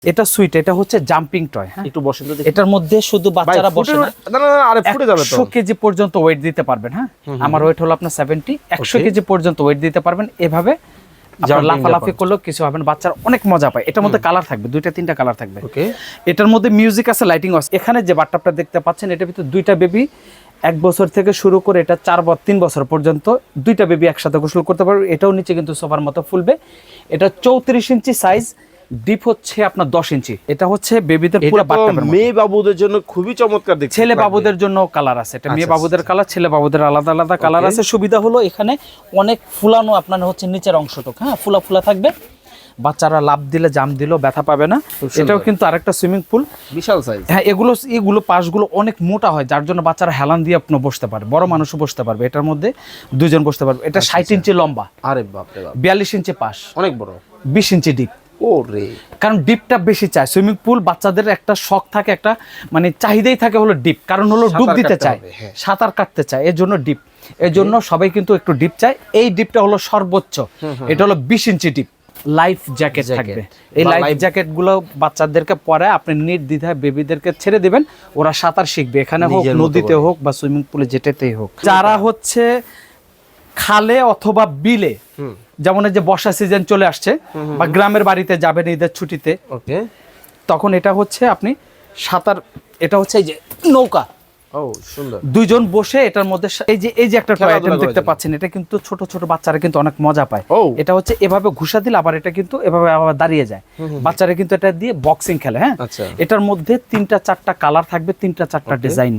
এটা সুইট, এটা হচ্ছে জাম্পিং টয়। হ্যাঁ, একটু বসেন তো। এটার মধ্যে শুধু বাচ্চারা বসে না, না না না, আরে ফুটে যাবে তো। 100 কেজি পর্যন্ত ওয়েট দিতে পারবেন। হ্যাঁ, আমার ওয়েট হলো আপনার 70, 100 কেজি পর্যন্ত ওয়েট দিতে পারবেন। এভাবে আপনার লাফালাফি করলেও কিছু হবে না, বাচ্চারা অনেক মজা পায়। এটার মধ্যে কালার থাকবে, 2-3টা কালার থাকবে। এটার মধ্যে মিউজিক আছে, লাইটিং আছে। এখানে যে বাট্টাপটা দেখতে পাচ্ছেন, এটার ভিতরে 2টা বেবি 1 বছর থেকে শুরু করে এটা 3 বছর পর্যন্ত 2টা বেবি একসাথে গোসল করতে পারবে। এটাও নিচে কিন্তু সোফার মতো ফুলবে। এটা 34 ইঞ্চি সাইজ, ডিপ হচ্ছে আপনার 10 ইঞ্চি। এটা হচ্ছে বেবিদের পুরো বাট্টাপের মতো। মেয়ে বাবুদের জন্য খুবই চমৎকার দেখতে। ছেলে বাবুদের জন্য কালার আছে, এটা মেয়ে বাবুদের কালার, ছেলে বাবুদের আলাদা আলাদা কালার আছে। সুবিধা হলো এখানে অনেক ফুলানো, আপনার হচ্ছে নিচের অংশটুক, হ্যাঁ, ফুলা ফুলা থাকবে। বাচ্চারা লাভ দিলে জাম দিলেও ব্যথা পাবে না। এটাও কিন্তু আরেকটা সুইমিং পুল, বিশাল সাইজ। হ্যাঁ, এগুলো পাশগুলো অনেক মোটা হয়, যার জন্য বাচ্চারা হেলান দিয়ে আপনি বসতে পারে, বড় মানুষও বসতে পারবে। এটার মধ্যে 2 জন বসতে পারবে। এটা 60 ইঞ্চি লম্বা, আরে বাপ রে বাপ, 42 ইঞ্চি পাশ, অনেক বড়, 20 ইঞ্চি ডিপ। ওরে, কারণ ডিপটা বেশি চায়। সুইমিং পুল বাচ্চাদের একটা শখ থাকে, একটা মানে চাহিদাই থাকে হলো ডিপ, কারণ হলো ডুব দিতে চায়, সাঁতার কাটতে চায়, এর জন্য ডিপ। এর জন্য সবাই কিন্তু একটু ডিপ চায়। এই ডিপটা হলো সর্বোচ্চ, এটা হলো 20 ইঞ্চি ডিপ। লাইফ জ্যাকেট থাকবে। এই লাইফ জ্যাকেট গুলো বাচ্চাদেরকে পরে আপনি নির্দ্বিধায় বেবিদেরকে ছেড়ে দিবেন, ওরা সাঁতার শিখবে, এখানে হোক, নদীতে হোক বা সুইমিং পুলে যেটাতেই হোক। যারা হচ্ছে খালে অথবা বিলে, যেমন এই যে বর্ষা সিজন চলে আসছে, বা গ্রামের বাড়িতে যাবেন ঈদের ছুটিতে, তখন এটা হচ্ছে আপনি সাঁতার, এটা হচ্ছে এই যে নৌকা, ও সুন্দর, 2 জন বসে এটার মধ্যে এই যে একটা টয় আইটেম দেখতে পাচ্ছেন, এটা কিন্তু ছোট ছোট বাচ্চারা কিন্তু অনেক মজা পায়। এটা হচ্ছে এভাবে ঘুষা দিলে আবার এটা কিন্তু এভাবে আবার দাঁড়িয়ে যায়, বাচ্চারা কিন্তু এটা দিয়ে বক্সিং খেলে। হ্যাঁ, এটার মধ্যে 3টা-4টা কালার থাকবে, 3টা-4টা ডিজাইন।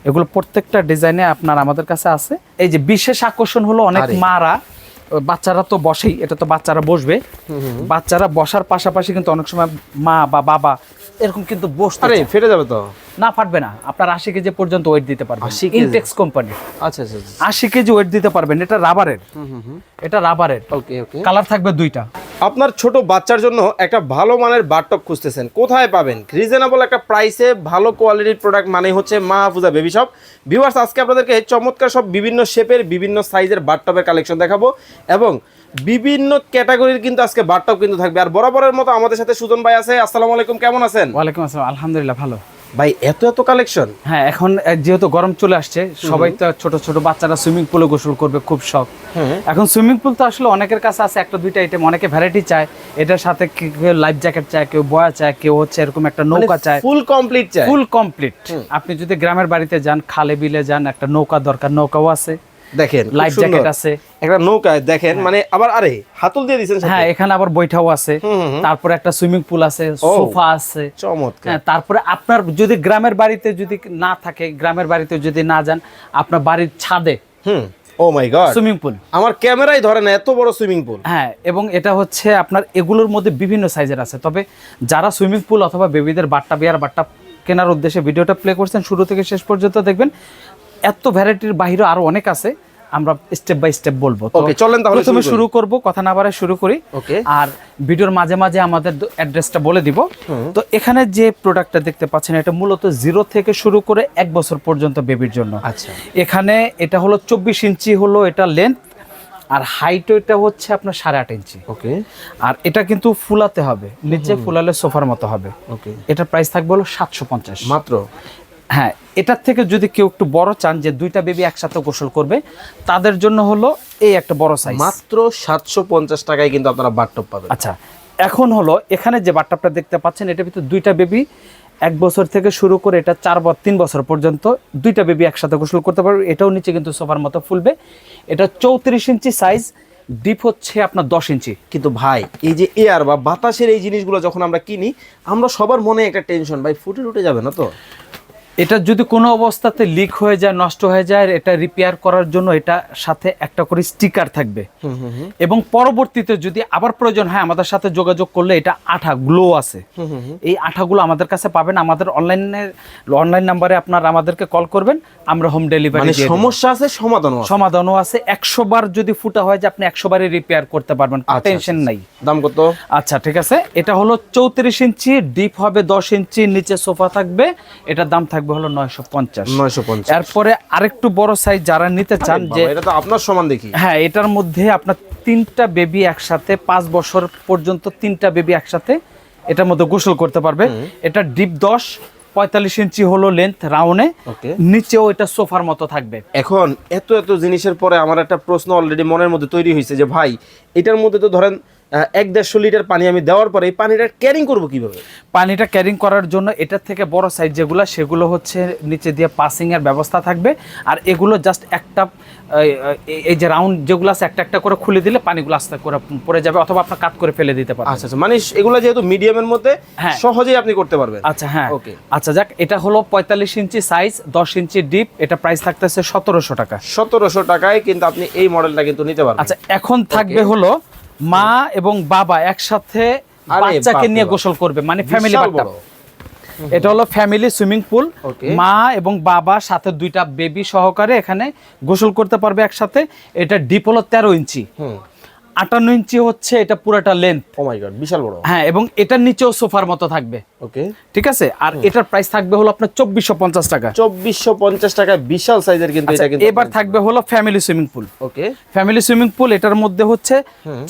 এগুলো প্রত্যেকটা ডিজাইনে আপনার আমাদের কাছে আছে। এই যে বিশেষ আকর্ষণ হলো অনেক মারা, বাচ্চারা তো বসেই, এটা তো বাচ্চারা বসবে, বাচ্চারা বসার পাশাপাশি কিন্তু অনেক সময় মা বা বাবা এরকম কিন্তু বসতে, আরে ফেটে যাবে তো না, ফাটবে না। আপনার 80 কেজি পর্যন্ত ওয়েট দিতে পারবেন, ইনটেক্স কোম্পানি। আচ্ছা আচ্ছা, 80 কেজি ওয়েট দিতে পারবেন। এটা রাবারের, এটা রাবারের। ওকে ওকে, কালার থাকবে 2টা। আপনার ছোট বাচ্চার জন্য একটা ভালো মানের বাথটব খুঁজতেছেন, কোথায় পাবেন? রিজনেবল একটা প্রাইসে ভালো কোয়ালিটির প্রোডাক্ট মানে হচ্ছে মাহফুজা বেবি শপ। ভিউয়ার্স, আজকে আপনাদেরকে চমৎকার সব বিভিন্ন শেপের, বিভিন্ন সাইজের বাথটবের কালেকশন দেখাবো, এবং বিভিন্ন ক্যাটাগরির কিন্তু আজকে বাথটব কিন্তু থাকবে। আর বরাবরের মতো আমাদের সাথে সুজন ভাই আছে। আসসালামু আলাইকুম, কেমন আছেন? ওয়ালাইকুম আসসালাম, আলহামদুলিল্লাহ ভালো। ভাই এত কালেকশন? হ্যাঁ, এখন যেহেতু গরম চলে আসছে, সবাই তো ছোট ছোট বাচ্চারা সুইমিং পুলে গোসল করবে, খুব শখ। এখন সুইমিং পুল তো আসলে অনেকের কাছে আছে 1-2টা আইটেম, অনেকে ভ্যারাইটি চায়। এটার সাথে কেউ লাইফ জ্যাকেট চায়, কেউ বয়া চায়, কেউ হচ্ছে এরকম একটা নৌকা চায়, ফুল কমপ্লিট চায়। Full complete. আপনি যদি গ্রামের বাড়িতে যান, খালে বিলে যান, একটা নৌকা দরকার, নৌকাও আছে, দেখেন লাইফ জ্যাকেট আছে, একটা নৌকায় দেখেন, মানে আবার আরে হাতল দিয়ে দিয়েছেন। হ্যাঁ, এখানে আবার বৈঠাও আছে, তারপরে একটা সুইমিং পুল আছে, সোফা আছে, চমৎকার। হ্যাঁ, তারপরে আপনার যদি গ্রামের বাড়িতে যদি না থাকে, গ্রামের বাড়িতে যদি না যান, আপনার বাড়ির ছাদে ও মাই গড, সুইমিং পুল। আমার ক্যামেরায় ধরে না এত বড় সুইমিং পুল। হ্যাঁ, এবং এটা হচ্ছে আপনার এগুলোর মধ্যে বিভিন্ন সাইজের আছে। তবে যারা সুইমিং পুল অথবা বেবিদের বাট্টা কেনার উদ্দেশ্যে ভিডিওটা প্লে করছেন, শুরু থেকে শেষ পর্যন্ত দেখবেন। এত ভ্যারাইটির বাইরে আরো অনেক আছে, আমরা স্টেপ বাই স্টেপ বলবো। ওকে, চলেন তাহলে প্রথমে শুরু করব, কথা না বাড়ায় শুরু করি। আর ভিডিওর মাঝে মাঝে আমাদের অ্যাড্রেসটা বলে দিব। তো এখানে যে প্রোডাক্টটা দেখতে পাচ্ছেন, এটা মূলত 0 থেকে শুরু করে 1 বছর পর্যন্ত বেবির জন্য। আচ্ছা, এখানে এটা হলো 24 ইঞ্চি হলো এটা লেন্থ, আর হাইট এটা হচ্ছে আপনার 8.5 ইঞ্চি। ওকে, আর এটা কিন্তু ফুলাতে হবে, নিচে ফুলালে সোফার মতো হবে। ওকে, এটার প্রাইস থাকবে হলো 750 মাত্র। হ্যাঁ, এটার থেকে যদি কেউ একটু বড় চান, যে 2টা বেবি একসাথে গোসল করবে, তাদের জন্য হলো এই একটা বড় সাইজ, মাত্র 750 টাকায় কিন্তু আপনারা বাথটব পাবেন। আচ্ছা, এখন হলো এখানে যে বাথটবটা দেখতে পাচ্ছেন, এটার ভিতরে 2টা বেবি 1 বছর থেকে শুরু করে এটা 3 বছর পর্যন্ত 2টা বেবি একসাথে গোসল করতে পারবে। এটাও নিচে কিন্তু সোফার মতো ফুলবে। এটা 34 ইঞ্চি সাইজ, ডিপ হচ্ছে আপনার 10 ইঞ্চি। কিন্তু ভাই, এই যে এয়ার বা বাতাসের এই জিনিসগুলো যখন আমরা কিনি, আমরা সবার মনে একটা টেনশন, ভাই ফুটে উঠে যাবে না তো? এটা যদি কোনো অবস্থাতে লিক হয়ে যায়, নষ্ট হয়ে যায়, এটা রিপেয়ার করার জন্য এটা সাথে একটা করে স্টিকার থাকবে, এবং পরবর্তীতে যদি আবার প্রয়োজন হয় আমাদের সাথে যোগাযোগ করলে এটা আঠা গ্লো আছে, এই আঠাগুলো আমাদের কাছে পাবেন। আমাদের অনলাইন নাম্বারে আপনারা আমাদেরকে কল করবেন, আমরা হোম ডেলিভারি দিয়ে দেব। সমস্যা আছে, সমাধানও আছে। 100 বার যদি ফুটা হয়, যে আপনি 100 বারে রিপেয়ার করতে পারবেন, টেনশন নাই। দাম কত? আচ্ছা, ঠিক আছে। এটা হলো 34 ইঞ্চি, ডিপ হবে 10 ইঞ্চি, নিচে সোফা থাকবে। এটার দাম থাকবে হলো 950। এরপরে আরেকটু বড় সাইজ যারা নিতে চান, যে এটা তো আপনার সমান দেখি। হ্যাঁ, এটার মধ্যে আপনার 3টা বেবি একসাথে 5 বছর পর্যন্ত 3টা বেবি একসাথে এটার মধ্যে গোসল করতে পারবে। এটা ডিপ 10, 45 ইঞ্চি হলো লেন্থ রাউন্ডে, নিচেও এটা সোফার মতো থাকবে। এখন এত এত জিনিসের পরে আমার একটা প্রশ্ন অলরেডি মনের মধ্যে তৈরি হয়েছে যে ভাই এটার মধ্যে তো ধরেন 1-1.5 লিটার পানি আমি দেওয়ার পরে এই পানিটা ক্যারিং করব কিভাবে? পানিটা ক্যারিং করার জন্য এটার থেকে বড় সাইজ যেগুলো সেগুলো হচ্ছে নিচে দিয়ে পাসিং এর ব্যবস্থা থাকবে, আর এগুলো জাস্ট একটা এই যে রাউন্ড যেগুলো আছে একটা একটা করে খুলে দিলে পানিগুলো আস্তে করে পড়ে যাবে, অথবা আপনার কাট করে ফেলে দিতে পারবেন। আচ্ছা আচ্ছা, মানে এগুলো যেহেতু মিডিয়ামের মধ্যে সহজেই আপনি করতে পারবেন। আচ্ছা হ্যাঁ ওকে। আচ্ছা যাক, এটা হলো 45 ইঞ্চি সাইজ, 10 ইঞ্চি ডিপ, এটা প্রাইস থাকতেছে 1700 টাকা। 1700 টাকায় কিন্তু আপনি এই মডেলটা কিন্তু নিতে পারবেন। আচ্ছা এখন থাকবে হলো মা এবং বাবা একসাথে বাচ্চাকে নিয়ে গোসল করবে, মানে ফ্যামিলি বাথটাব। এটা হলো ফ্যামিলি সুইমিং পুল, মা এবং বাবা সাথে দুইটা বেবি সহকারে এখানে গোসল করতে পারবে একসাথে। এটা ডিপ হলো 13 ইঞ্চি, 58 ইঞ্চি হচ্ছে এটা পুরোটা লেন্থ। ও মাই গড, বিশাল বড়। হ্যাঁ, এবং এটার নিচেও সোফার মতো থাকবে। ওকে, ঠিক আছে। আর এটার প্রাইস থাকবে হলো আপনার 2450 টাকা। 2450 টাকা, বিশাল সাইজের কিন্তু এটা কিন্তু। এবার থাকবে হলো ফ্যামিলি সুইমিং পুল। ওকে, ফ্যামিলি সুইমিং পুল, এটার মধ্যে হচ্ছে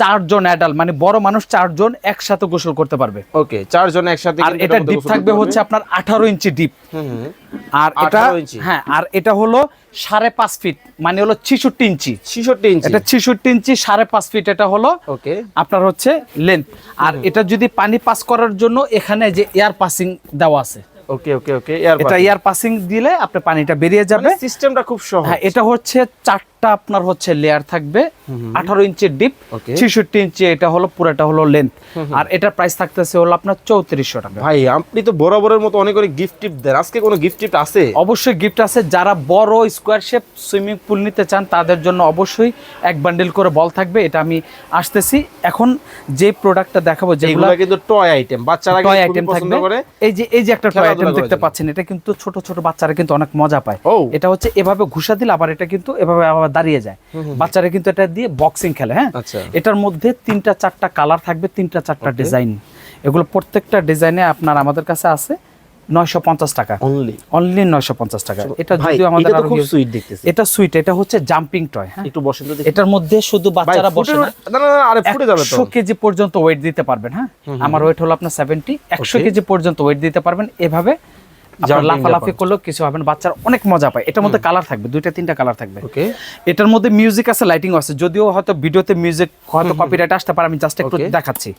4 জন অ্যাডাল্ট, মানে বড় মানুষ 4 জন একসাথে গোসল করতে পারবে। ওকে, 4 জন একসাথে। আর এটা ডিপ থাকবে হচ্ছে আপনার 18 ইঞ্চি ডিপ। আর এটা হ্যাঁ, আর এটা হলো 5.5 ফিট, মানে হলো 66 ইঞ্চি। 66 ইঞ্চি, এটা 66 ইঞ্চি 5.5 ফিট এটা হলো ওকে আপনার হচ্ছে লেন্থ। আর এটা যদি পানি পাস করার জন্য এখানে যে এয়ার পাসিং দেওয়া আছে। ওকে ওকে ওকে, এটা এয়ার পাসিং দিলে আপনার পানিটা বেরিয়ে যাবে। সিস্টেমটা খুব সহজ। হ্যাঁ, এটা হচ্ছে 4টা আপনার হচ্ছে লেয়ার থাকবে, 18 ইঞ্চি ডিপ, 66 ইঞ্চি এটা হলো পুরোটা হলো লেন্থ। আর এটার প্রাইস থাকতেছে হলো আপনার 3400 টাকা। ভাই আপনি তো বরাবরের মতো অনেক অনেক গিফট টিপ দেন, আজকে কোনো গিফট টিপ আছে? অবশ্যই গিফট আছে। যারা বড় স্কোয়ার শেপ সুইমিং পুল নিতে চান তাদের জন্য অবশ্যই এক বান্ডেল করে বল থাকবে। এটা আমি আসতেছি এখন যে প্রোডাক্টটা দেখাবো, যেগুলো কিন্তু টয় আইটেম, বাচ্চারা টয় আইটেম থাকবে। এই যে একটা টয় আইটেম দেখতে পাচ্ছেন, এটা কিন্তু ছোট ছোট বাচ্চারা কিন্তু অনেক মজা পায়। এটা হচ্ছে এভাবে ঘুষা দিলে আবার এটা কিন্তু এভাবে আবার দাঁড়িয়ে যায়, বাচ্চারা কিন্তু এটা দিয়ে বক্সিং খেলে। হ্যাঁ, এটার মধ্যে 3টা-4টা কালার থাকবে, 3টা-4টা ডিজাইন। এগুলো প্রত্যেকটা ডিজাইনে আপনার আমাদের কাছে আছে 950 টাকা অনলি 950 টাকা। এটা যদিও আমাদের আরো খুব সুইট দেখতেছি। এটা সুইট, এটা হচ্ছে জাম্পিং টয়। হ্যাঁ, একটু বসেন তো দেখি। এটার মধ্যে শুধু বাচ্চারা বসে না, আরে ফুটে যাবে তো। 100 কেজি পর্যন্ত ওয়েট দিতে পারবেন। হ্যাঁ, আমার ওয়েট হলো আপনার 70, 100 কেজি পর্যন্ত ওয়েট দিতে পারবেন। এভাবে লাফালাফি করলেও কিছু হবে না, বাচ্চারা অনেক মজা পায়। এটার মধ্যে কালার থাকবে, 2-3টা কালার থাকবে। এটার মধ্যে মিউজিক আছে, লাইটিং আছে। যদিও হয়তো ভিডিওতে মিউজিক হয়তো কপিরাইট আসতে পারে, আমি জাস্ট একটু দেখাচ্ছি।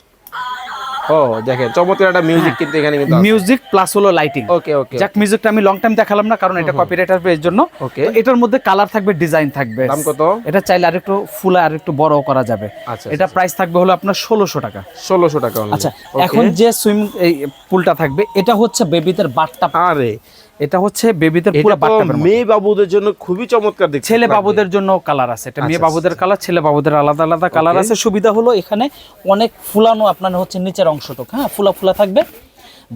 ও দেখেন, চমৎকার একটা মিউজিক কিন্তু এখানে কিন্তু মিউজিক প্লাস হলো লাইটিং। ওকে ওকে, যাক মিউজিকটা আমি লং টাইম দেখালাম না, কারণ এটা কপিরাইট আসবে এর জন্য। তো এটার মধ্যে কালার থাকবে, ডিজাইন থাকবে। দাম কত? এটা চাইলে আরেকটু ফুলা আরেকটু বড় করা যাবে। এটা প্রাইস থাকবে হলো আপনার 1600 টাকা। 1600 টাকা। আচ্ছা, এখন যে সুইমিং এই পুলটা থাকবে, এটা হচ্ছে বেবিদের বাথটাব। আরে এটা হচ্ছে বেবিদের পুরো বাথটাবের মতো। মেয়ে বাবুদের জন্য খুবই চমৎকার দেখতে। ছেলে বাবুদের জন্য কালার আছে। এটা মেয়ে বাবুদের কালার, ছেলে বাবুদের আলাদা আলাদা কালার আছে। সুবিধা হলো এখানে অনেক ফুলানো আপনার হচ্ছে নিচের অংশটুকু, হ্যাঁ ফুলা ফুলা থাকবে।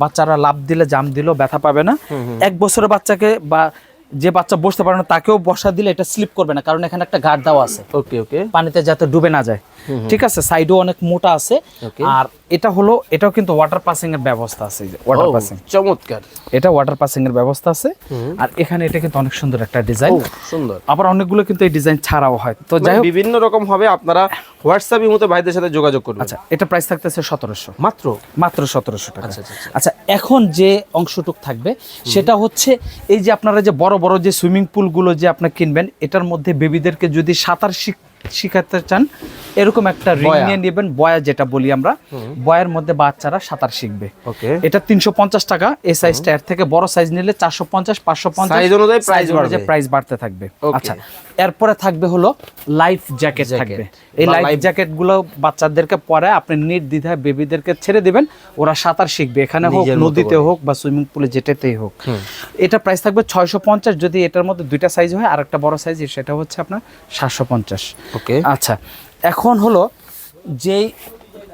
বাচ্চারা লাফ দিলে জাম দিলেও ব্যথা পাবে না। 1 বছরের বাচ্চাকে বা যে বাচ্চা বসতে পারে না তাকেও বসা দিলে এটা স্লিপ করবে না, কারণ এখানে একটা গার্ড দেওয়া আছে। ওকে ওকে, পানিতে যাতে ডুবে না যায়। ঠিক আছে, সাইডও অনেক মোটা আছে। আর এটা হলো, এটাও কিন্তু ওয়াটার পাসিং এর ব্যবস্থা আছে। ওয়াটার পাসিং চমৎকার, এটা ওয়াটার পাসিং এর ব্যবস্থা আছে। আর এখানে এটা কিন্তু অনেক সুন্দর একটা ডিজাইন, সুন্দর। আবার অনেকগুলো কিন্তু এই ডিজাইন ছাড়াও হয়। তো যাই হোক, বিভিন্ন রকম হবে। আপনারা হোয়াটসঅ্যাপ ইমোতে ভাইদের সাথে যোগাযোগ করবেন। আচ্ছা, এটা প্রাইস থাকতেছে 1700 মাত্র 1700 টাকা। আচ্ছা, এখন যে অংশটুক থাকবে সেটা হচ্ছে এই যে আপনারা যে বড় বড় যে সুইমিং পুলগুলো যে আপনি কিনবেন, এটার মধ্যে বেবিদেরকে যদি সাঁতার শিখাতে চান, এরকম একটা রিং নিয়ে নেবেন, বয়া যেটা বলি আমরা। বয়ার মধ্যে বাচ্চারা সাঁতার শিখবে। এটা 350 টাকা। এই সাইজটা, এর থেকে বড় সাইজ নিলে 450, 550 সাইজ অনুযায়ী প্রাইস বাড়তে থাকবে। আচ্ছা, এরপরে থাকবে হলো লাইফ জ্যাকেট থাকবে। এই লাইফ জ্যাকেট গুলো বাচ্চাদেরকে পরে আপনি নির্দ্বিধায় বেবিদেরকে ছেড়ে দিবেন, ওরা সাঁতার শিখবে, এখানে হোক, নদীতে হোক বা সুইমিং পুলে যেটাতেই হোক। এটা প্রাইস থাকবে 650। যদি এটার মধ্যে 2টা সাইজ হয়, আর একটা বড় সাইজ, সেটা হচ্ছে আপনার 750। ওকে, আচ্ছা, এখন হলো যেই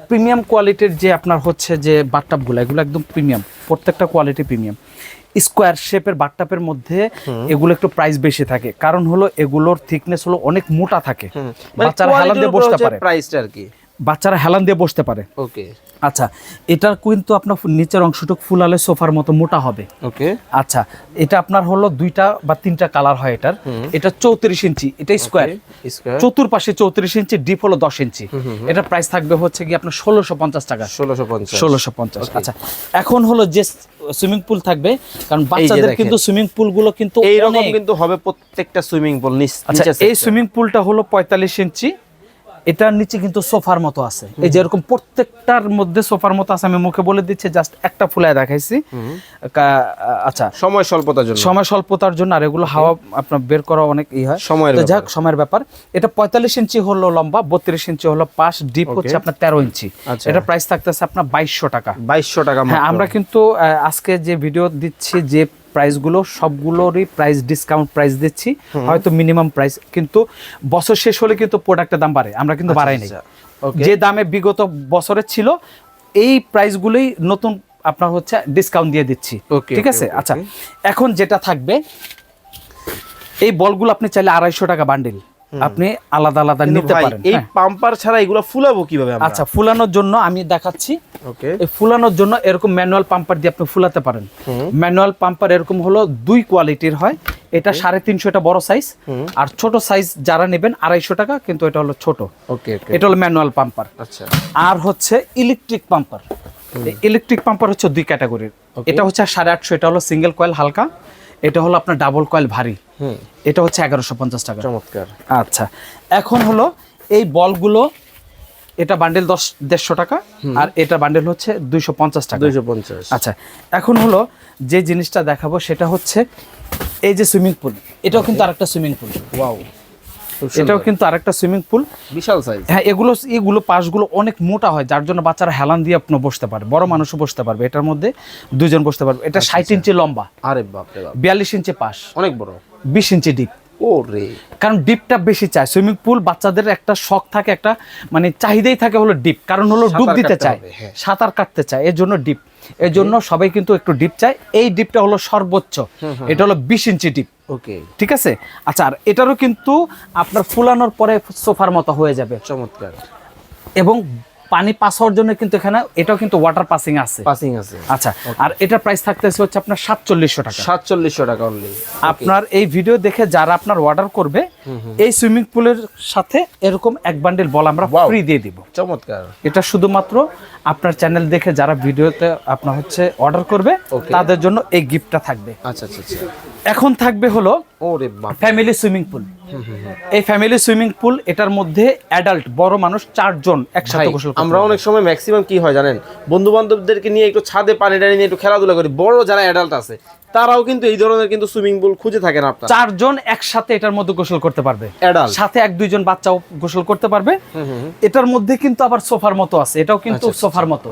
প্রিমিয়াম কোয়ালিটির যে আপনার হচ্ছে যে বাথটাবগুলো, এগুলো একদম প্রিমিয়াম, প্রত্যেকটা কোয়ালিটি প্রিমিয়াম। স্কোয়ার শেপের বাথটাবের মধ্যে এগুলো একটু প্রাইস বেশি থাকে, কারণ হলো এগুলোর থিকনেস হলো অনেক মোটা থাকে, বাচ্চারা হালাতে বসতে পারে। প্রাইসটা আর কি বাচ্চারা হেলান দিয়ে বসতে পারে। ওকে আচ্ছা, এটার কিন্তু আপনার নিচের অংশটুকু ফুলালে সোফার মতো মোটা হবে। ওকে আচ্ছা, এটা আপনার হলো 2টা বা 3টা কালার হয় এটার। এটা 34 ইঞ্চি, এটা স্কোয়ার, চতুর্পাশে 34 ইঞ্চি, ডিপ হলো 10 ইঞ্চি। এটা প্রাইস থাকবে হচ্ছে কি আপনার 1650 টাকা। 1650। আচ্ছা, এখন হলো যে সুইমিং পুল থাকবে, কারণ বাচ্চাদের কিন্তু সুইমিং পুল গুলো কিন্তু এইরকম কিন্তু হবে প্রত্যেকটা সুইমিং পুল। আচ্ছা, এই সুইমিং পুলটা হলো 45 ইঞ্চি, এটার নিচে কিন্তু সোফার মতো আছে। এই যে এরকম প্রত্যেকটার মধ্যে সোফার মতো আছে, আমি মুখে বলে দিচ্ছি, জাস্ট একটা ফুলায় দেখাইছি। আচ্ছা, সময় স্বল্পতার জন্য আর এগুলো হাওয়া আপনার বের করা অনেক হয়, যাক সময়ের ব্যাপার। এটা 45 ইঞ্চি হলো লম্বা, 32 ইঞ্চি হলো পাশ, ডিপ হচ্ছে আপনার 13 ইঞ্চি। এটা প্রাইস থাকতেছে আপনার 2200 টাকা। 2200 টাকা। হ্যাঁ, আমরা কিন্তু আজকে যে ভিডিও দিচ্ছি, যে প্রাইসগুলো সবগুলোরই প্রাইস ডিসকাউন্ট প্রাইস দিচ্ছি, হয়তো মিনিমাম প্রাইস, কিন্তু বছর শেষ হলে কিন্তু প্রোডাক্টের দাম বাড়ে, আমরা কিন্তু বাড়াই নাই। যে দামে বিগত বছরে ছিল এই প্রাইসগুলোই নতুন আপনার হচ্ছে ডিসকাউন্ট দিয়ে দিচ্ছি, ঠিক আছে? আচ্ছা, এখন যেটা থাকবে, এই বলগুলো আপনি চাইলে 250 টাকা বান্ডিল আপনি আলাদা আলাদা নিতে পারেন। এই পাম্পার ছাড়া এগুলো ফুলাবো কিভাবে আমরা? আচ্ছা, ফুলানোর জন্য আমি দেখাচ্ছি। ওকে, এই ফুলানোর জন্য এরকম ম্যানুয়াল পাম্পার দিয়ে আপনি ফুলাতে পারেন। ম্যানুয়াল পাম্পার এরকম হলো 2 কোয়ালিটির হয়, এটা 350, এটা বড় সাইজ, আর ছোট সাইজ যারা নেবেন 250 টাকা, কিন্তু এটা হলো ছোট। ওকে, এটা হলো ম্যানুয়াল পাম্পার। আচ্ছা, আর হচ্ছে ইলেকট্রিক পাম্পার। ইলেকট্রিক পাম্পার হচ্ছে 2 ক্যাটাগরির। এটা হচ্ছে 850, এটা হলো সিঙ্গেল কয়েল হালকা, এটা হলো আপনার ডাবল কয়েল ভারী, এটা হচ্ছে 1150 টাকা। চমৎকার। আচ্ছা, এখন হলো এই বলগুলো, এটা বান্ডেল 150 টাকা, আর এটা বান্ডেল হচ্ছে 250 টাকা। 250। আচ্ছা, এখন হলো যে জিনিসটা দেখাবো সেটা হচ্ছে এই যে সুইমিং পুল, এটাও কিন্তু আরেকটা সুইমিং পুল। ওয়াও, এটাও কিন্তু আরেকটা সুইমিং পুল, বিশাল সাইজ। হ্যাঁ, এগুলো পাশগুলো অনেক মোটা হয়, যার জন্য বাচ্চারা হেলান দিয়ে আপনি বসতে পারে, বড় মানুষও বসতে পারবে, এটার মধ্যে 2 জন বসতে পারবে। এটা 60 ইঞ্চি লম্বা। আরে বাপ রে বাপ। 42 ইঞ্চি পাশ, অনেক বড়। 20 ইঞ্চি ডিপ। ওরে, কারণ ডিপটা বেশি চায় সুইমিং পুল, বাচ্চাদের একটা শখ থাকে, একটা মানে চাহিদাই থাকে হলো ডিপ, কারণ হলো ডুব দিতে চায়, সাঁতার কাটতে চায়, এর জন্য ডিপ। এর জন্য সবাই কিন্তু একটু ডিপ চায়। এই ডিপটা হলো সর্বোচ্চ, এটা হলো 20 ইঞ্চি ডিপ। ওকে, ঠিক আছে। আচ্ছা, আর এটারও কিন্তু আপনার ফুলানোর পরে সোফার মতো হয়ে যাবে। চমৎকার। এবং পানি পাস হওয়ার জন্য কিন্তু এখানে এটাও কিন্তু ওয়াটার পাসিং আছে। আচ্ছা, আর এটার প্রাইস থাকতেছে হচ্ছে আপনার 4700 টাকা। 4700 টাকা অনলি। আপনার এই ভিডিও দেখে যারা আপনার অর্ডার করবে, এই সুইমিং পুলের সাথে এরকম এক বান্ডেল বল আমরা ফ্রি দিয়ে দিব। চমৎকার। এটা শুধুমাত্র আপনার চ্যানেল দেখে যারা ভিডিওতে আপনার হচ্ছে অর্ডার করবে তাদের জন্য এই গিফটটা থাকবে। আচ্ছা আচ্ছা আচ্ছা। এখন থাকবে হলো ফ্যামিলি সুইমিং পুল। এই ফ্যামিলি সুইমিং পুল, এটার মধ্যে অ্যাডাল্ট বড় মানুষ 4 জন একসাথে গোসল করতে। আমরা অনেক সময় ম্যাক্সিমাম কি হয় জানেন, বন্ধু বান্ধবদেরকে নিয়ে একটু ছাদে পানি টানি নিয়ে একটু খেলাধুলা করি, বড় যারা অ্যাডাল্ট আছে তারাও কিন্তু এই ধরনের কিন্তু সুইমিং পুল খুঁজে থাকেন। আপনারা 4 জন একসাথে এটার মধ্যে গোসল করতে পারবে, সাথে 1-2 জন বাচ্চাও গোসল করতে পারবে। এটার মধ্যে কিন্তু আবার সোফার মতো আছে, এটাও কিন্তু সোফার মতো।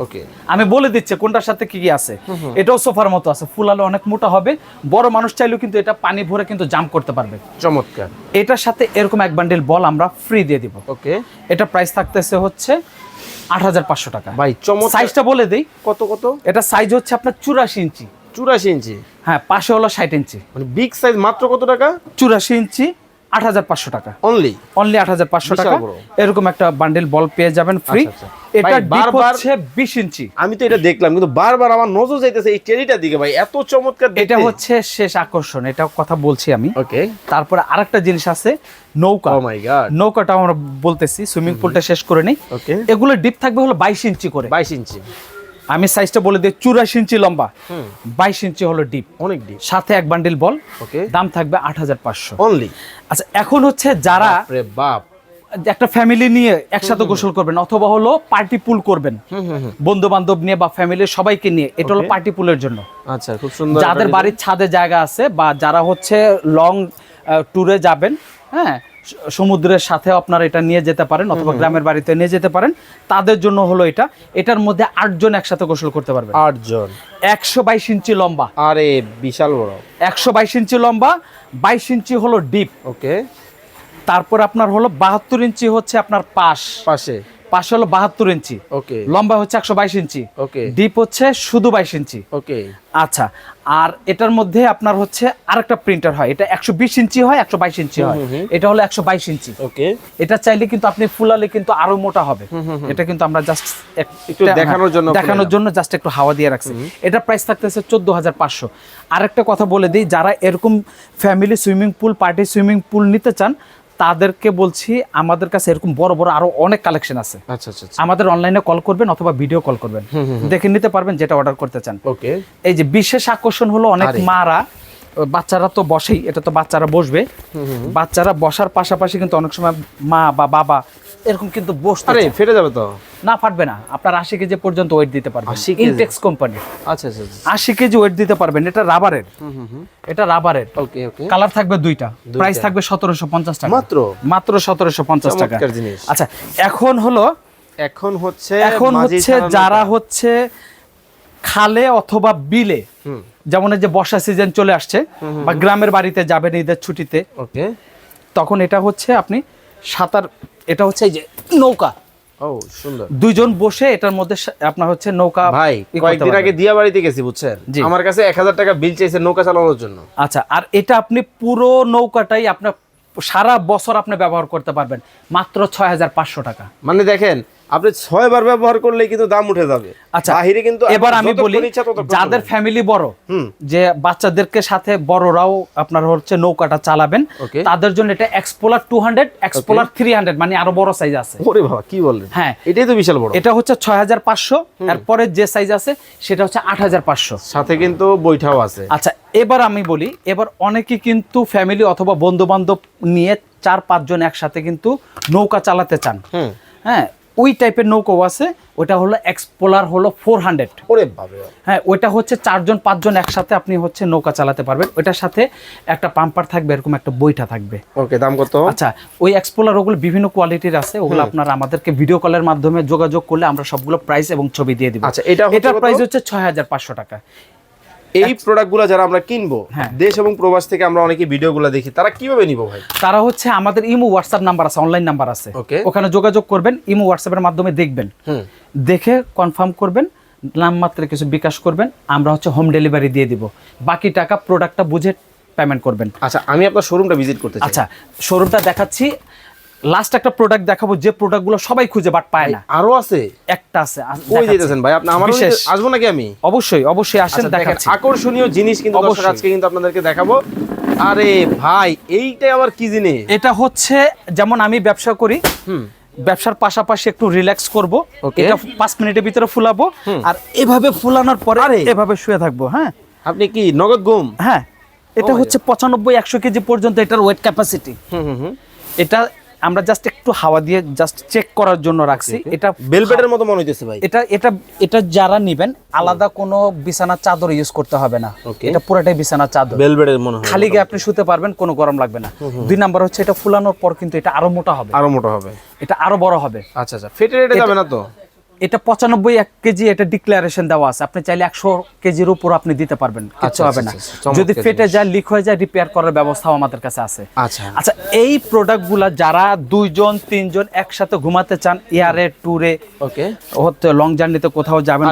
আমি বলে দিচ্ছি কোনটার সাথে কি কি আছে। এটাও সোফার মতো আছে, ফুলালে অনেক মোটা হবে, বড় মানুষ চাইলেও কিন্তু এটা পানি ভরে কিন্তু জাম্প করতে পারবে। চমৎকার। এটার সাথে এরকম এক বান্ডেল বল আমরা ফ্রি দিয়ে দিব। ওকে, এটা প্রাইস থাকতেছে হচ্ছে 8500 টাকা। ভাই চমৎকার। সাইজটা বলে দেই, কত কত? এটা সাইজ হচ্ছে আপনার 84 ইঞ্চি। 84 ইঞ্চি? হ্যাঁ, পাশে হলো 60 ইঞ্চি। মানে বিগ সাইজ। মাত্র কত টাকা? 84 ইঞ্চি, 8500 টাকা অনলি। 8500 টাকা এরকম একটা বান্ডেল বল পেয়ে যাবেন ফ্রি। এটা ডিপ হচ্ছে 20 ইঞ্চি। আমি তো এটা দেখলাম, কিন্তু বারবার আমার নজর যাইতেছে এই টেরিটার দিকে। ভাই এত চমৎকার দেখতে। এটা হচ্ছে শেষ আকর্ষণ, এটা কথা বলছি আমি। ওকে, তারপরে আরেকটা জিনিস আছে, নৌকা। ও মাই গড, নৌকাটা আমরা বলতেছি, সুইমিং পুলটা শেষ করে নেই। ওকে, এগুলো ডিপ থাকবে হলো 22 ইঞ্চি করে। 22 ইঞ্চি। আমি সাইজটা বলে দিই, 84 ইঞ্চি লম্বা, 22 ইঞ্চি হলো ডিপ, অনেক ডিপ, সাথে এক বান্ডেল বল। ওকে, দাম থাকবে 8500 অনলি। আচ্ছা, এখন হচ্ছে যারা একটা ফ্যামিলি নিয়ে একসাথে গোসল করবেন, অথবা হলো পার্টি পুল করবেন বন্ধু বান্ধব নিয়ে বা ফ্যামিলির সবাইকে নিয়ে, এটা হলো পার্টি পুলের জন্য। আচ্ছা, খুব সুন্দর। যাদের বাড়ির ছাদে জায়গা আছে বা যারা হচ্ছে লং ট্যুরে যাবেন, হ্যাঁ, সমুদ্রের সাথে আপনারা এটা নিয়ে যেতে পারেন, অথবা গ্রামের বাড়িতে নিয়ে যেতে পারেন, তাদের জন্য হলো এটা। এটার মধ্যে 8 জন একসাথে গোসল করতে পারবে। 8 জন। 122 ইঞ্চি লম্বা। আরে বিশাল বড়। 122 ইঞ্চি লম্বা, 22 ইঞ্চি হলো ডিপ। ওকে, তারপর আপনার হলো 72 ইঞ্চি হচ্ছে আপনার পাশে পাশে হলো 72 ইঞ্চি, ওকে, লম্বা হচ্ছে 122 ইঞ্চি, ওকে, ডিপ হচ্ছে শুধু 22 ইঞ্চি। ওকে, আচ্ছা, আর এটার মধ্যে আপনার হচ্ছে আরেকটা প্রিন্টার হয়, এটা 120 ইঞ্চি হয়, 122 ইঞ্চি হয়, এটা হলো 122 ইঞ্চি। ওকে, এটা চাইলে কিন্তু আপনি ফুলালে কিন্তু আরো মোটা হবে। এটা কিন্তু আমরা জাস্ট একটু দেখানোর জন্য জাস্ট একটু হাওয়া দিয়ে রাখছি। এটা প্রাইস থাকতেছে 14500। আরেকটা কথা বলে দিই, যারা এরকম family swimming pool, party swimming pool নিতে চান তাদেরকে বলছি আমাদের কাছে এরকম বড় বড় আরো অনেক কালেকশন আছে। আচ্ছা আচ্ছা, আমাদের অনলাইনে কল করবেন অথবা ভিডিও কল করবেন, দেখে নিতে পারবেন যেটা অর্ডার করতে চান। ওকে, এই যে বিশেষ আকর্ষণ হলো অনেক মারা, বাচ্চারা তো বসেই, এটা তো বাচ্চারা বসবে, বাচ্চারা বসার পাশাপাশি কিন্তু অনেক সময় মা বা বাবা এরকম কিন্তু বসতে আরে ফেটে যাবে তো? না, ফাটবে না। আপনার 80 কেজি পর্যন্ত ওয়েট দিতে পারবেন, 80 কেজি? ইনটেক্স কোম্পানি। আচ্ছা আচ্ছা, 80 কেজি ওয়েট দিতে পারবেন। এটা রাবারের, এটা রাবারের। ওকে, ওকে, কালার থাকবে দুইটা, প্রাইস থাকবে 1750 টাকা মাত্র, মাত্র 1750 টাকা। চমৎকার জিনিস। আচ্ছা, এখন হচ্ছে যারা হচ্ছে খালে অথবা বিলে, যেমন এই যে বর্ষা সিজন চলে আসছে বা গ্রামের বাড়িতে যাবেন ঈদের ছুটিতে, ওকে, তখন এটা হচ্ছে আপনি সাঁতার, এটা হচ্ছে এই যে নৌকা, ও সুন্দর, দুইজন বসে এটার মধ্যে আপনার হচ্ছে নৌকা। ভাই কয়েকদিন আগে দিয়াবাড়িতে গেছি বুঝছেন, আমার কাছে 1000 টাকা বিল চাইছে নৌকা চালানোর জন্য। আচ্ছা, আর এটা আপনি পুরো নৌকাটাই আপনার সারা বছর আপনি ব্যবহার করতে পারবেন মাত্র 6500 টাকা। মানে দেখেন, আপনি 6 বার ব্যবহার করলে কিন্তু দাম উঠে যাবে। আচ্ছা, বাহিরে কিন্তু এবার আমি বলি যাদের ফ্যামিলি বড়, যে বাচ্চাদেরকে সাথে বড়রাও আপনার হচ্ছে নৌকাটা চালাবেন, তাদের জন্য এটা এক্সপ্লোরার 200, এক্সপ্লোরার 300, মানে আরো বড় সাইজ আছে। ওরে বাবা, কি বললেন? হ্যাঁ, এটাই তো বিশাল বড়। এটা হচ্ছে 6500, এরপরে যে সাইজ আছে সেটা হচ্ছে 8500, সাথে কিন্তু বৈঠাও আছে। আচ্ছা, এবার আমি বলি, এবার অনেকে কিন্তু ফ্যামিলি অথবা বন্ধু বান্ধব নিয়ে 4-5 জন একসাথে কিন্তু নৌকা চালাতে চান। হ্যাঁ, ওই টাইপের নৌকাও আছে, ওটা হলো এক্সপ্লোরার হলো 400। ওরে বাবা, হ্যাঁ, ওইটা হচ্ছে 4-5 জন একসাথে আপনি হচ্ছে নৌকা চালাতে পারবেন। ওইটার সাথে একটা পাম্পার থাকবে, এরকম একটা বইটা থাকবে। ওকে, দাম কত? আচ্ছা, ওই এক্সপ্লোরার ওগুলো বিভিন্ন কোয়ালিটির আছে, ওগুলো আপনারা আমাদেরকে ভিডিও কলের মাধ্যমে যোগাযোগ করলে আমরা সবগুলো প্রাইস এবং ছবি দিয়ে দিব। আচ্ছা, এটার প্রাইস হচ্ছে 6500 টাকা। এই প্রোডাক্টগুলো যারা আমরা কিনবো, দেশ এবং প্রবাস থেকে আমরা অনেকে ভিডিওগুলো দেখি, তারা কিভাবে নিব ভাই? তারা হচ্ছে আমাদের ইমো হোয়াটসঅ্যাপ নাম্বার আছে, অনলাইন নাম্বার আছে, ওখানে যোগাযোগ করবেন, ইমো হোয়াটসঅ্যাপের মাধ্যমে দেখবেন, দেখে কনফার্ম করবেন, নামমাত্র কিছু বিকাশ করবেন, আমরা হচ্ছে হোম ডেলিভারি দিয়ে দিব, বাকি টাকা প্রোডাক্টটা বুঝে পেমেন্ট করবেন। আচ্ছা, আমি আপনার শোরুমটা ভিজিট করতে চাই। আচ্ছা, শোরুমটা দেখাচ্ছি। লাস্ট একটা প্রোডাক্ট দেখাবো, যে প্রোডাক্টগুলো সবাই খুঁজে বাট পায় না। আরো আছে? একটা আছে। কই দিতেছেন ভাই আপনি? আমার আসবো নাকি আমি? অবশ্যই অবশ্যই আসেন, দেখাচ্ছি। আকর্ষণীয় জিনিস কিন্তু দর্শক আজকে কিন্তু আপনাদেরকে দেখাবো। আরে ভাই, এইটা আবার কি জিনিস? এটা হচ্ছে যেমন আমি ব্যবসা করি, ব্যবসার পাশাপাশি একটু রিল্যাক্স করব, এটা 5 মিনিটের ভিতরে ফুলাবো, আর এভাবে ফুলানোর পরে এভাবে শুয়ে থাকবো। হ্যাঁ, আপনি কি নগদ ঘুম? হ্যাঁ, এটা হচ্ছে 95-100 কেজি পর্যন্ত এটার ওয়েট ক্যাপাসিটি। এটা আমরা জাস্ট একটু হাওয়া দিয়ে জাস্ট চেক করার জন্য রাখছি। এটা বেলভেটের মতো মনে হইতেছে ভাই। এটা যারা নেবেন আলাদা কোনো বিছানার চাদর ইউজ করতে হবে না, এটা পুরোটাই বিছানার চাদর, বেলভেটের মনে হয়, খালি গায়ে আপনি শুতে পারবেন, কোনো গরম লাগবে না। 2 নাম্বার হচ্ছে এটা ফুলানোর পর কিন্তু এটা আরো মোটা হবে, এটা আরো বড় হবে। আচ্ছা আচ্ছা, ফেটে রেটে যাবে না তো? এটা 95-1 কেজি, এটা ডিক্লারেশন দেওয়া আছে, আপনি চাইলে 100 কেজির উপর আপনি দিতে পারবেন, কিছু হবে না। যদি ফেটে যায়, লিক হয়ে যায়, রিপেয়ার করার ব্যবস্থাও আমাদের কাছে আছে। আচ্ছা, এই প্রোডাক্টগুলা যারা 2 জন 3 জন একসাথে ঘুমাতে চান, এয়ারে ট্যুরে, ওকে, হতে লং জার্নিতে কোথাও যাবেন,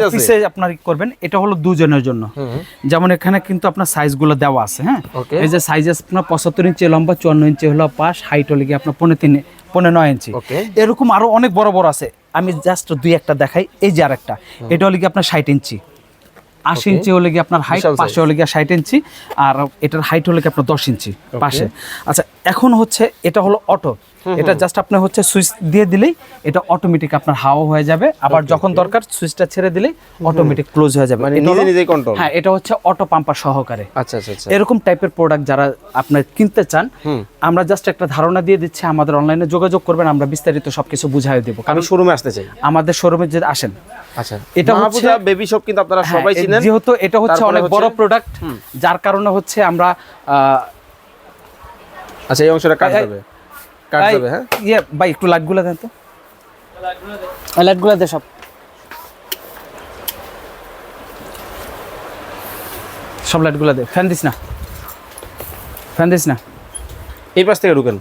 অফিসে আপনার করবেন, এটা হলো 2 জনের জন্য। যেমন এখানে কিন্তু আপনার সাইজগুলো দেওয়া আছে। হ্যাঁ, এই যে সাইজ আপনার 75 ইঞ্চি লম্বা, 54 ইঞ্চি হলো পাশ, হাইট হলে কি আপনার 15.9 ইঞ্চি, এরকম আরো অনেক বড় বড় আছে। আমি জাস্ট 2-1টা দেখাই। এই যে আরেকটা, এটা হলে কি আপনার 60 ইঞ্চি, 80 ইঞ্চি হলে কি আপনার হাইট, পাশে হলে গিয়ে 60 ইঞ্চি, আর এটার হাইট হলে কি আপনার 10 ইঞ্চি পাশে। আচ্ছা, এখন হচ্ছে এটা হলো অটো, এটা জাস্ট আপনি হচ্ছে সুইচ দিয়ে দিলেই এটা অটোমেটিক আপনার হাওয়া হয়ে যাবে, আবার যখন দরকার সুইচটা ছেড়ে দিলেই অটোমেটিক ক্লোজ হয়ে যাবে, মানে নিজে নিজেই কন্ট্রোল। হ্যাঁ, এটা হচ্ছে অটো পাম্পার সহকারে। আচ্ছা আচ্ছা, এরকম টাইপের প্রোডাক্ট যারা আপনি কিনতে চান, আমরা জাস্ট একটা ধারণা দিয়ে দিচ্ছি, আমাদের অনলাইনে যোগাযোগ করবেন, আমরা বিস্তারিত সবকিছু বুঝাই দেব। আমি শোরুমে আসতে চাই, আমাদের শোরুমে যদি আসেন। আচ্ছা, এটা হচ্ছে বেবি শপ, কিন্তু আপনারা সবাই চিনেন, যেহেতু এটা হচ্ছে অনেক বড় প্রোডাক্ট, যার কারণে হচ্ছে আমরা আচ্ছা, এই অংশটা কাট যাবে। হ্যাঁ, ইয়ে ভাই, একটু লাইটগুলো দেন তো, লাইটগুলো দে, সব লাইটগুলো দে, ফ্যান দিস না, এই পাশ থেকে ঢুকেন।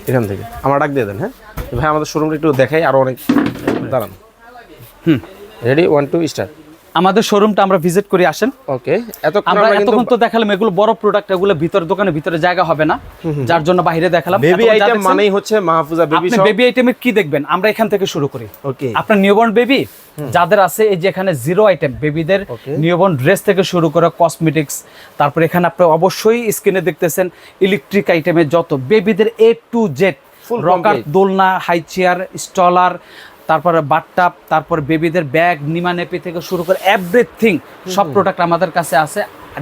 এখান থেকে আমার ডাক দিয়ে দেন। হ্যাঁ ভাই, আমাদের শোরুমটা একটু দেখাই, আরো অনেক দাঁড়ান। Ready, 1 2 start. আমাদের শোরুমটা আমরা ভিজিট করি, আসেন। ওকে, আমরা এতক্ষণ তো দেখালাম এগুলো বড় প্রোডাক্ট, এগুলো ভিতরে দোকানের ভিতরে জায়গা হবে না, যার জন্য বাইরে দেখালাম। বেবি আইটেম মানেই হচ্ছে মাহফুজা বেবি আপনি শপ। বেবি আইটেমের কি দেখবেন আমরা এখান থেকে শুরু করি। ওকে, আপনার নিউবর্ন বেবি যাদের আছে, এই যে এখানে জিরো আইটেম বেবিদের নিউবর্ন ড্রেস থেকে শুরু করে কসমেটিক্স, তারপর এখানে আপনি অবশ্যই স্ক্রিনে দেখতেছেন ইলেকট্রিক আইটেমের যত বেবিদের A to Z, রকার, দোলনা, হাই চেয়ার, স্টলার, তারপরে বাথটাব, তারপর বেবিদের ব্যাগ, নিমানেপি থেকে শুরু করে এভরিথিং সব প্রোডাক্ট আমাদের কাছে আছে।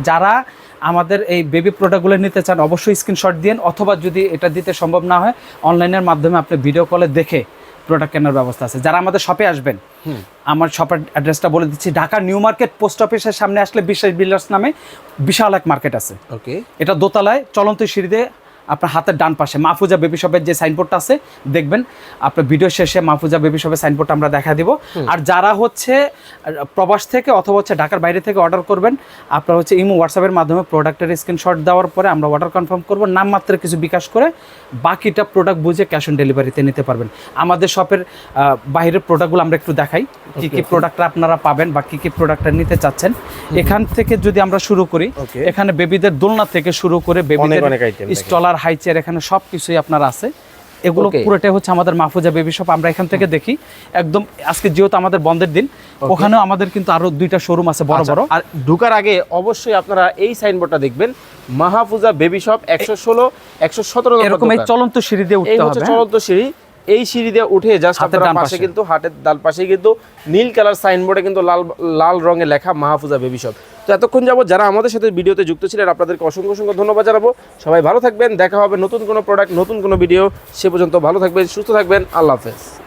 যারা আমাদের এই বেবি প্রোডাক্টগুলো নিতে চান অবশ্যই স্ক্রিনশট দিন, অথবা যদি এটা দিতে সম্ভব না হয় অনলাইনের মাধ্যমে আপনি ভিডিও কলে দেখে প্রোডাক্ট কেনার ব্যবস্থা আছে। যারা আমাদের শপে আসবেন, আমার শপের অ্যাড্রেসটা বলে দিচ্ছি, ঢাকা নিউ মার্কেট পোস্ট অফিসের সামনে আসলে বিশ্বাস বিল্ডার্স নামে বিশাল এক মার্কেট আছে। ওকে, এটা দোতলায় চলন্ত সিঁড়িতে আপনার হাতের ডান পাশে মাহফুজা বেবি শপের যে সাইনবোর্ডটা আছে দেখবেন, আপনার ভিডিও শেষে মাহফুজা বেবি শপের সাইনবোর্ডটা আমরা দেখা দিব। আর যারা হচ্ছে প্রবাস থেকে অথবা হচ্ছে ঢাকার বাইরে থেকে অর্ডার করবেন, আপনারা হচ্ছে ইমো হোয়াটসঅ্যাপের মাধ্যমে প্রোডাক্টের স্ক্রিনশট দেওয়ার পরে আমরা অর্ডার কনফার্ম করব, নামমাত্র কিছু বিকাশ করে বাকিটা প্রোডাক্ট বুঝে ক্যাশ অন ডেলিভারিতে নিতে পারবেন। আমাদের শপের বাইরের প্রোডাক্টগুলো আমরা একটু দেখাই, কী কী প্রোডাক্টটা আপনারা পাবেন বা কী কী প্রোডাক্টটা নিতে চাচ্ছেন। এখান থেকে যদি আমরা শুরু করি, এখানে বেবিদের দোলনা থেকে শুরু করে বেবিদের স্টলার, হাই চেয়ার, এখানে সব কিছুই আপনার আছে। এগুলো পুরোটাই হচ্ছে আমাদের মাহফুজা বেবি শপ। আমরা এখান থেকে দেখি একদম, আজকে যেহেতু আমাদের বন্ধের দিন, ওখানেও আমাদের কিন্তু আরো 2টা শোরুম আছে বড় বড়। আর ঢোকার আগে অবশ্যই আপনারা এই সাইনবোর্ডটা দেখবেন, মাহফুজা বেবি শপ 116 117 এরকম এই চলন্ত সিঁড়ি দিয়ে উঠতে হবে। চলন্ত সিঁড়ি, এই সিঁড়ি দিয়ে উঠে জাস্ট আপনার পাশে কিন্তু হাটের ডান পাশে কিন্তু নীল কালার সাইনবোর্ডে কিন্তু লাল রঙে লেখা মাহফুজা বেবি শপ। তো এতক্ষণ যাবত যারা আমাদের সাথে ভিডিওতে যুক্ত ছিলেন আপনাদেরকে অসংখ্য অসংখ্য ধন্যবাদ জানাবো। সবাই ভালো থাকবেন, দেখা হবে নতুন কোনো প্রোডাক্ট, নতুন কোনো ভিডিও। সে পর্যন্ত ভালো থাকবেন, সুস্থ থাকবেন, আল্লাহ হাফেজ।